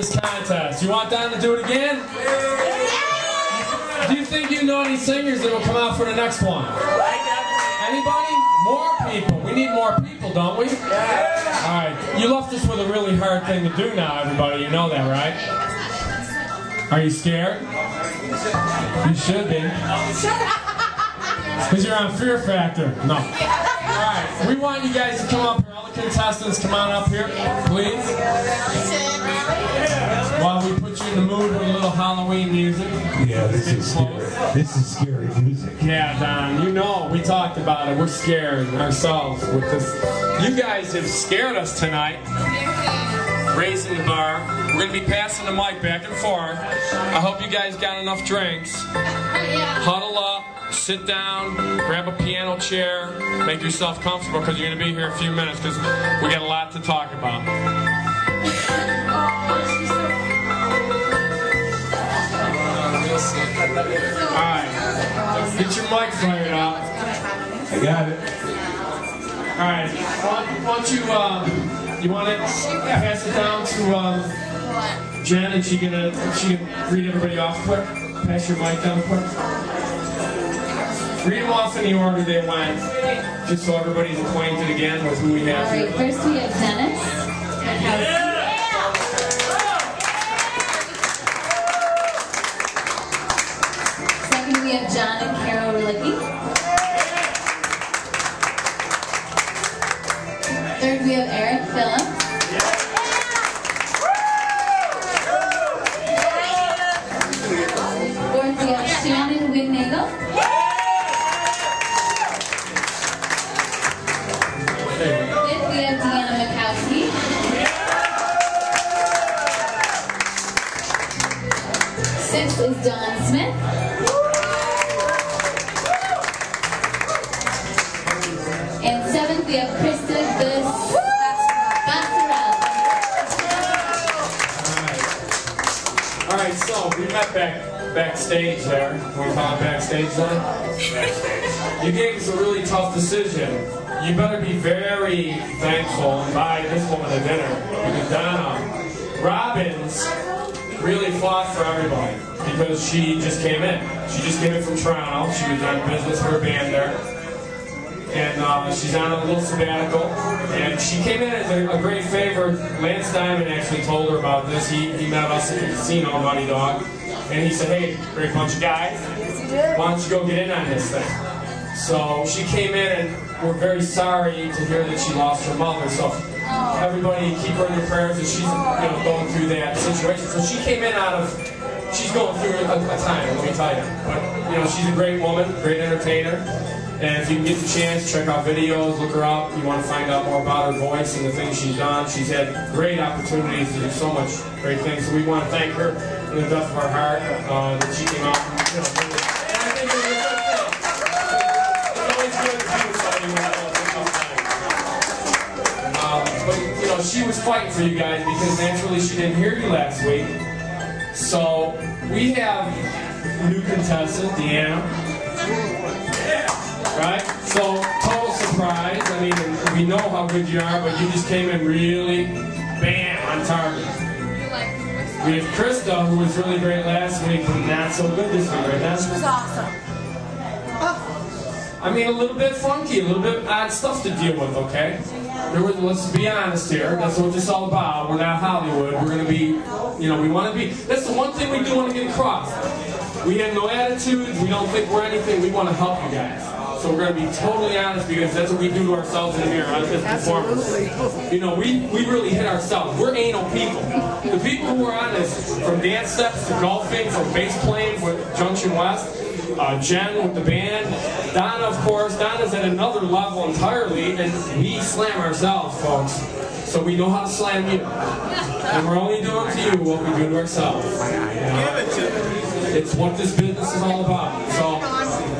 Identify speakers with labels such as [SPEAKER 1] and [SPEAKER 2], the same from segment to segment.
[SPEAKER 1] this contest. You want Don to do it again? Do you think you know any singers that will come out for the next one? Anybody? More people. We need more people, don't we? Alright, you left us with a really hard thing to do now, everybody. You know that, right? Are you scared? You should be. Because you're on Fear Factor. No. Alright, we want you guys to come up here. All the contestants, come on up here, please. While we put you in the mood with a little Halloween music.
[SPEAKER 2] Yeah, this is scary. This is scary music.
[SPEAKER 1] Yeah, Don, you know, we talked about it. We're scared ourselves with this. You guys have scared us tonight. Raising the bar. We're going to be passing the mic back and forth. I hope you guys got enough drinks. Huddle up, sit down, grab a piano chair, make yourself comfortable because you're going to be here a few minutes because we got a lot to talk about. Alright, get your mic fired up.
[SPEAKER 2] I got it.
[SPEAKER 1] Alright, why don't you want to pass it down to Jen and she can read everybody off quick? Pass your mic down quick. Read them off in the order they went, just so everybody's acquainted again with who we have here.
[SPEAKER 3] Alright, first we have Dennis. Second we have John and Carol Relicki. Third we have Eric Phillips. Fourth we have Shannon Wignagel. Fifth we have Deanna Mikowski. Sixth is Dawn Smith. And seventh we have Krista Bassarella.
[SPEAKER 1] Alright, so we met backstage there. Can we call it backstage then? You gave us a really tough decision. You better be very thankful and buy this woman a dinner. Because Donna Robbins really fought for everybody because she just came in. She just came in from Toronto. She was on business for a band there. And she's on a little sabbatical. And she came in as a great favor. Lance Diamond actually told her about this. He met us at the casino, Money Dog. And he said, hey, great bunch of guys. Why don't you go get in on this thing? So she came in and we're very sorry to hear that she lost her mother. So everybody keep her in your prayers as she's going through that situation. So she came in she's going through a time, let me tell you. But she's a great woman, great entertainer. And if you can get the chance, check out videos, look her up. You want to find out more about her voice and the things she's done. She's had great opportunities to do so much great things. So we want to thank her from the depth of our heart that she came out. And I think it was a good thing. It's always good to do something when that was a tough time. But she was fighting for you guys because naturally she didn't hear you last week. So we have a new contestant, Deanna. Right? So, total surprise. I mean, we know how good you are, but you just came in really, bam, on target. We have Krista, who was really great last week, but not so good this week, right now?
[SPEAKER 4] She was awesome.
[SPEAKER 1] I mean, a little bit funky, a little bit odd stuff to deal with, okay? Let's be honest here. That's what this is all about. We're not Hollywood. We're going to be, we want to be. That's the one thing we do want to get across. We have no attitudes. We don't think we're anything. We want to help you guys. So we're going to be totally honest because that's what we do to ourselves in the mirror on this performance. We really hit ourselves. We're anal people. The people who are on this, from dance steps to golfing, from bass playing with Junction West, Jen with the band, Donna, of course. Donna's at another level entirely, and we slam ourselves, folks. So we know how to slam you. And we're only doing to you what we do to ourselves. It's what this business is all about. So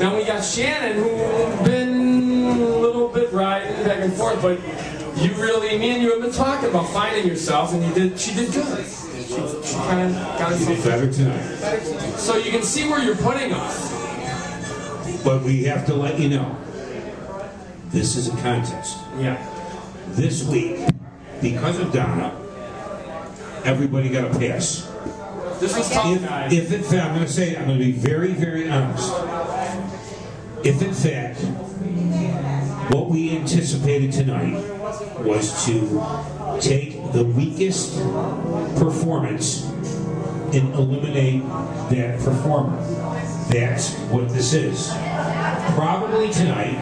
[SPEAKER 1] now we got Shannon, who's been a little bit riding back and forth, but me and you have been talking about finding yourself, and she did good. She kind of got
[SPEAKER 2] She did better tonight.
[SPEAKER 1] So you can see where you're putting us.
[SPEAKER 2] But we have to let you know, this is a contest.
[SPEAKER 1] Yeah.
[SPEAKER 2] This week, because of Donna, everybody got a pass.
[SPEAKER 1] This was tough, guys.
[SPEAKER 2] If in fact, I'm going to say, I'm going to be very, very honest. If in fact, what we anticipated tonight was to take the weakest performance and eliminate that performer. That's what this is. Probably tonight,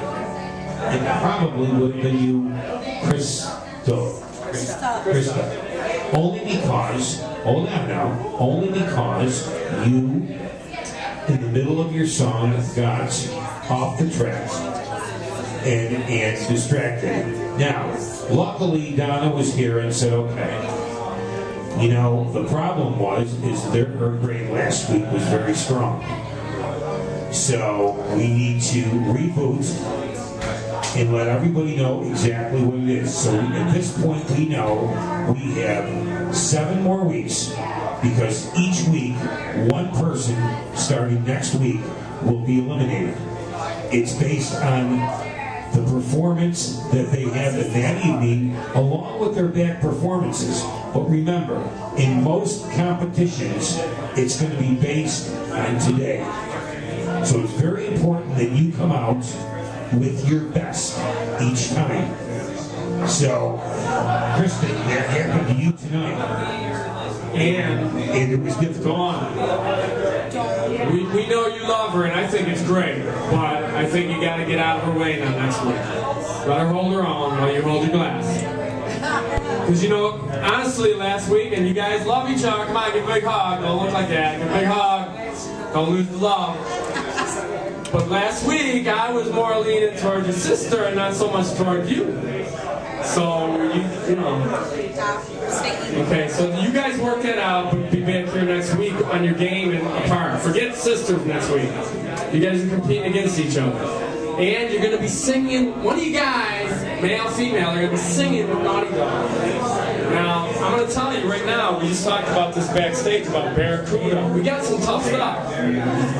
[SPEAKER 2] it probably would have been you, Krista. Only because, hold on now, only because you, in the middle of your song, got off the tracks and distracted. Now, luckily Donna was here and said, okay. You know, the problem is her grade last week was very strong. So we need to reboot and let everybody know exactly what it is. So at this point, we know we have 7 more weeks, because each week, one person starting next week will be eliminated. It's based on the performance that they have in that evening, along with their back performances. But remember, in most competitions, it's going to be based on today. So it's very important that you come out with your best each time. So, Kristen, that happened to you tonight. And it was difficult.
[SPEAKER 1] We know you love her, and I think it's great, but I think you got to get out of her way now next week. Let her hold her own while you hold your glass. Because, you know, honestly, last week, and you guys love each other. Come on, give a big hug. Don't look like that. Give a big hug. Don't lose the love. But last week, I was more leaning toward your sister and not so much toward you. So, you know. Okay, so you guys work that out, but be back here next week on your game and apart. Forget sisters next week. You guys are competing against each other. And you're going to be singing, one of you guys, male, female, are going to be singing with Naughty Dog. Now, I'm going to tell you right now, we just talked about this backstage, about Barracuda. We got some tough stuff.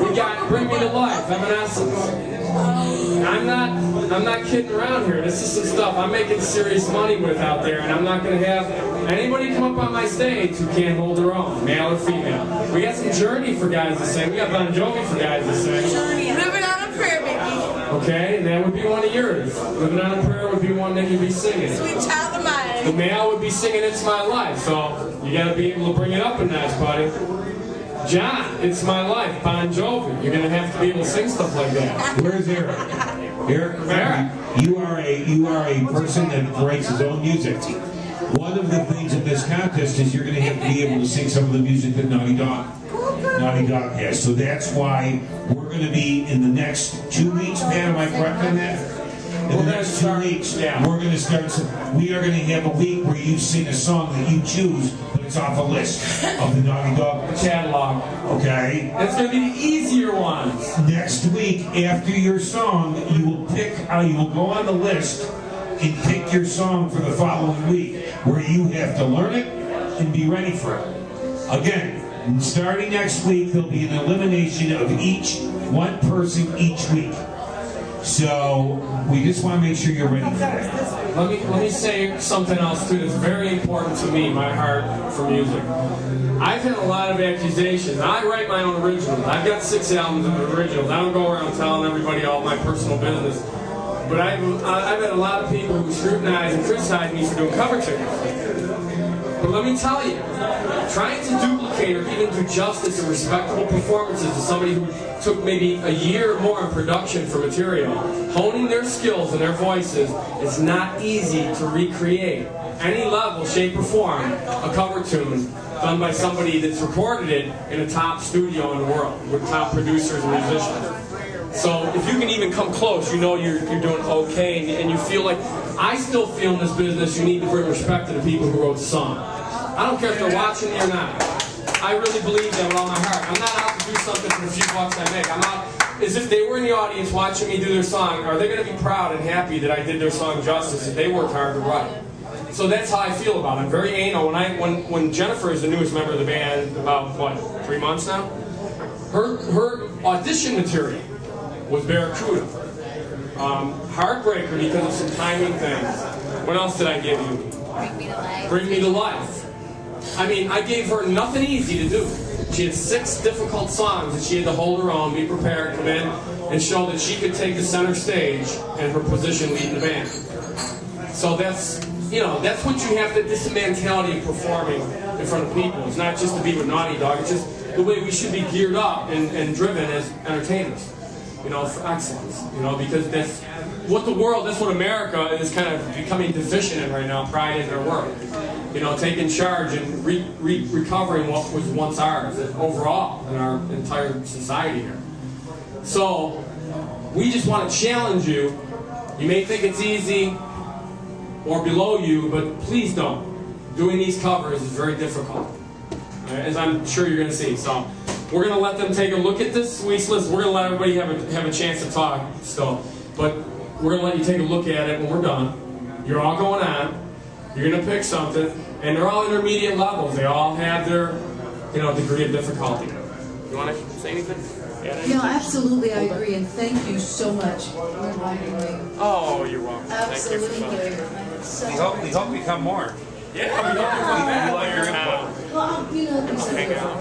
[SPEAKER 1] We got Bring Me to Life, Evanescence. I'm not kidding around here. This is some stuff I'm making serious money with out there, and I'm not going to have anybody come up on my stage who can't hold their own, male or female. We got some Journey for guys to sing. We got Bon Jovi for guys to sing.
[SPEAKER 4] Living on a Prayer, baby.
[SPEAKER 1] Okay, and that would be one of yours. Living on a Prayer would be one that you'd be singing.
[SPEAKER 4] Sweet Child of Mine.
[SPEAKER 1] The male would be singing It's My Life, so you got to be able to bring it up a notch, buddy. John, It's My Life, Bon Jovi. You're going to have to be able to sing stuff like that.
[SPEAKER 2] Where's Eric? Eric, you are a person that writes his own music. One of the things in this contest is you're going to have to be able to sing some of the music that Naughty Dog has. So that's why we're going to be in the next 2 weeks, Pat, am I correct on that? In the next 2 weeks, we're going to start. We are going to have a week where you sing a song that you choose, but it's off a list of the Naughty Dog
[SPEAKER 1] catalog.
[SPEAKER 2] Okay.
[SPEAKER 1] That's going to be the easier ones.
[SPEAKER 2] Next week, after your song, you will you will go on the list and pick your song for the following week, where you have to learn it and be ready for it. Again, starting next week, there'll be an elimination of one person each week. So we just want to make sure you're ready for that.
[SPEAKER 1] Let me say something else too that's very important to me, my heart for music. I've had a lot of accusations. I write my own originals. I've got 6 albums of originals. I don't go around telling everybody all my personal business. But I've had a lot of people who scrutinize and criticize me for doing cover tunes. But let me tell you, trying to duplicate or even do justice and respectable performances to somebody who took maybe a year or more in production for material, honing their skills and their voices, is not easy to recreate. Any level, shape, or form, a cover tune done by somebody that's recorded it in a top studio in the world with top producers and musicians. So if you can even come close, you know you're doing okay, and you feel like, I still feel in this business you need to bring respect to the people who wrote the song. I don't care if they're watching me or not. I really believe that with all my heart. I'm not out to do something for the few bucks I make. I'm out as if they were in the audience watching me do their song. Are they going to be proud and happy that I did their song justice, that they worked hard to write? So that's how I feel about it. I'm very anal. When Jennifer is the newest member of the band, about, what, 3 months now? Her audition material was Barracuda. Heartbreaker because of some timing things. What else did I give you?
[SPEAKER 3] Bring Me to Life.
[SPEAKER 1] Bring Me to Life. I mean, I gave her nothing easy to do. She had 6 difficult songs that she had to hold her own, be prepared, come in, and show that she could take the center stage and her position leading the band. So that's, you know, that's what you have to, this is the mentality of performing in front of people. It's not just to be with Naughty Dog, it's just the way we should be geared up and driven as entertainers, you know, for excellence, you know, because that's what the world, that's what America is kind of becoming deficient in right now, pride in their work. You know, taking charge and recovering what was once ours overall in our entire society here. So, we just want to challenge you. You may think it's easy or below you, but please don't. Doing these covers is very difficult, as I'm sure you're going to see. So, we're going to let them take a look at this week's list. We're going to let everybody have a chance to talk still. But we're going to let you take a look at it when we're done. You're all going on. You're going to pick something, and they're all intermediate levels. They all have their, you know, degree of difficulty. You want to say anything?
[SPEAKER 5] No, absolutely, I agree, and thank you so much for inviting me.
[SPEAKER 1] Oh, you're welcome.
[SPEAKER 5] Absolutely.
[SPEAKER 6] We hope we come more.
[SPEAKER 1] Yeah, we hope you come back.
[SPEAKER 6] We like your input.
[SPEAKER 5] Well, you know, these
[SPEAKER 1] Hang out.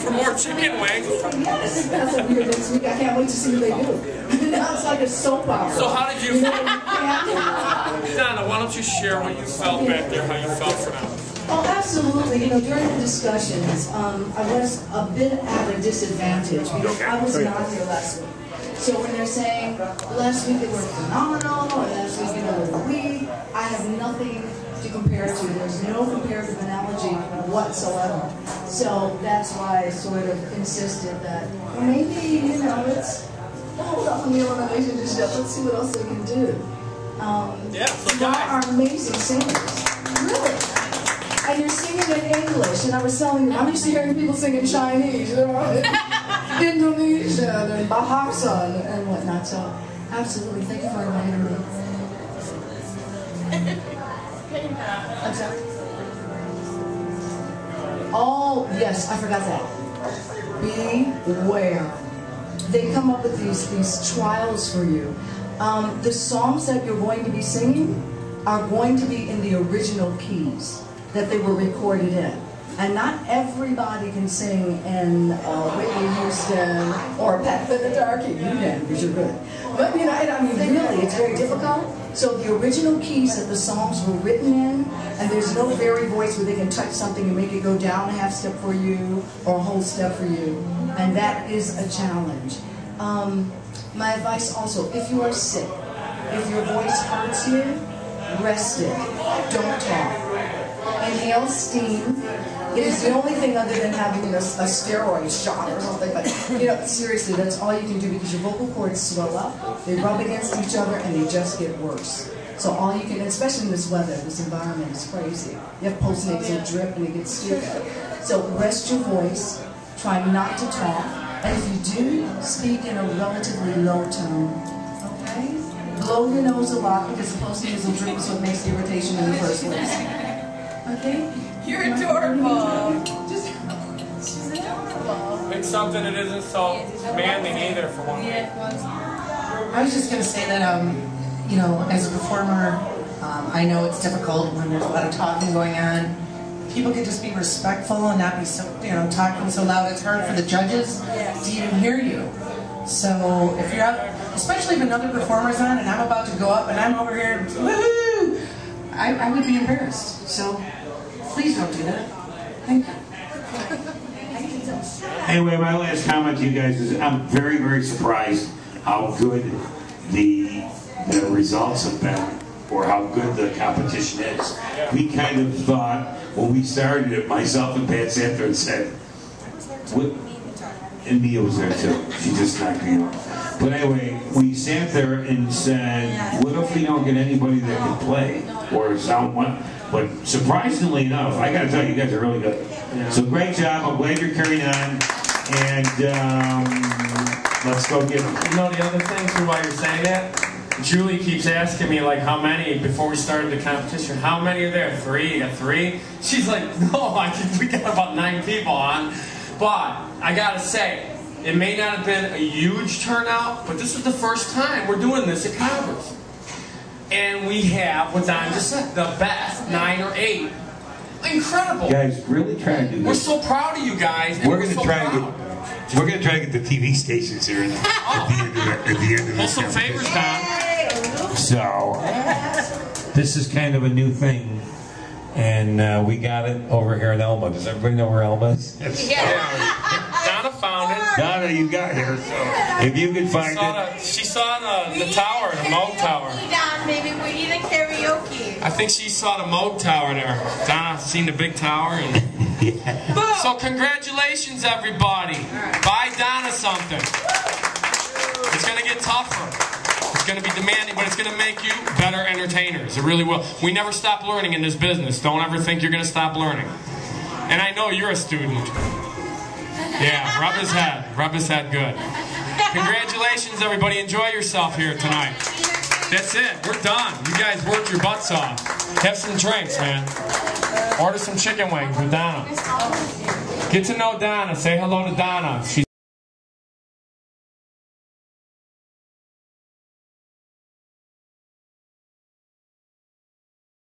[SPEAKER 1] For more chicken wings.
[SPEAKER 5] Yes, that's what we're doing next week. I can't wait to see what they do. Now it's like a soap opera.
[SPEAKER 1] So how did you feel?
[SPEAKER 5] Yeah.
[SPEAKER 1] Donna, why don't you share what you felt back there, how you felt for now?
[SPEAKER 5] Oh, absolutely. You know, during the discussions, I was a bit at a disadvantage because I was not here last week. So when they're saying last week they were phenomenal, or last week they were weak, I have nothing to compare to. There's no comparative analogy whatsoever. So that's why I sort of insisted that maybe, you know, let's hold up on the elimination just yet. Let's see what else they can do. Y'all are amazing singers. Really. And you're singing in English, and I was telling them, I'm used to hearing people sing in Chinese, you know, Indonesian and Bahasa and whatnot. So, absolutely, thank you for inviting me. I'm sorry. Oh, yes, I forgot that. Beware. They come up with these trials for you. The songs that you're going to be singing are going to be in the original keys that they were recorded in. And not everybody can sing in Whitney Houston or Pat Benatarski. You can, because you're good. But, you know, I mean, really, it's very difficult. So the original keys that the songs were written in, and there's no fairy voice where they can touch something and make it go down a half step for you or a whole step for you. And that is a challenge. My advice also, if you are sick, if your voice hurts you, rest it. Don't talk. Inhale steam. It is the only thing other than having a steroid shot or something. But, you know, seriously, that's all you can do because your vocal cords swell up, they rub against each other, and they just get worse. So all you can, especially in this weather, this environment is crazy. You have postnasal drip and it gets stupid. So rest your voice. Try not to talk. And if you do, speak in a relatively low tone. Okay? Blow your nose a lot because the postnasal drip is what makes the irritation in the first place. Okay?
[SPEAKER 4] You're adorable. She's adorable.
[SPEAKER 1] Pick something that isn't so manly either for one.
[SPEAKER 7] I was just going to say that, you know, as a performer, I know it's difficult when there's a lot of talking going on. People can just be respectful and not be so, you know, talking so loud. It's hard for the judges to even hear you. So if you're out, especially if another performer's on and I'm about to go up and I'm over here, woohoo, I would be embarrassed. So please don't do that. Thank you.
[SPEAKER 2] Anyway, my last comment to you guys is I'm very, very surprised how good the results have been, or how good the competition is. We kind of thought, when we started it, myself and Pat sat there and said, what? And Mia was there too. She just knocked me off. But anyway, we sat there and said, what if we don't get anybody that can play or sound one? But surprisingly enough, I got to tell you, you guys are really good. So great job. I'm glad you're carrying on. And let's go get them.
[SPEAKER 1] You know, the other thing too, while you're saying that, Julie keeps asking me, like, how many, before we started the competition, how many are there? 3? You got 3? She's like, no, we got about 9 people on. But I gotta say, it may not have been a huge turnout, but this is the first time we're doing this at Congress. and we have what Don just said, the best 9 or 8. Incredible.
[SPEAKER 2] Guys, really trying to do
[SPEAKER 1] We're
[SPEAKER 2] this.
[SPEAKER 1] so proud of you guys. And
[SPEAKER 2] We're going to
[SPEAKER 1] so
[SPEAKER 2] try to
[SPEAKER 1] proud.
[SPEAKER 2] get. We're going to try to get the TV stations here at the end of
[SPEAKER 1] Pull
[SPEAKER 2] this
[SPEAKER 1] some favors, Don.
[SPEAKER 2] So, this is kind of a new thing, and we got it over here in Elma. Does everybody know where Elma is?
[SPEAKER 1] Donna found it.
[SPEAKER 2] Donna, you got here, so if you can find it.
[SPEAKER 1] She saw the tower, the Moog Tower.
[SPEAKER 4] Don, maybe we need a karaoke.
[SPEAKER 1] I think she saw the Moog Tower there. Donna seen the big tower. And... So congratulations, everybody. Buy Donna something. It's going to get tougher. It's going to be demanding, but it's going to make you better entertainers. It really will. We never stop learning in this business. Don't ever think you're going to stop learning. And I know you're a student. Yeah, rub his head. Rub his head good. Congratulations, everybody. Enjoy yourself here tonight. That's it. We're done. You guys worked your butts off. Have some drinks, man. Order some chicken wings with Donna. Get to know Donna. Say hello to Donna. She's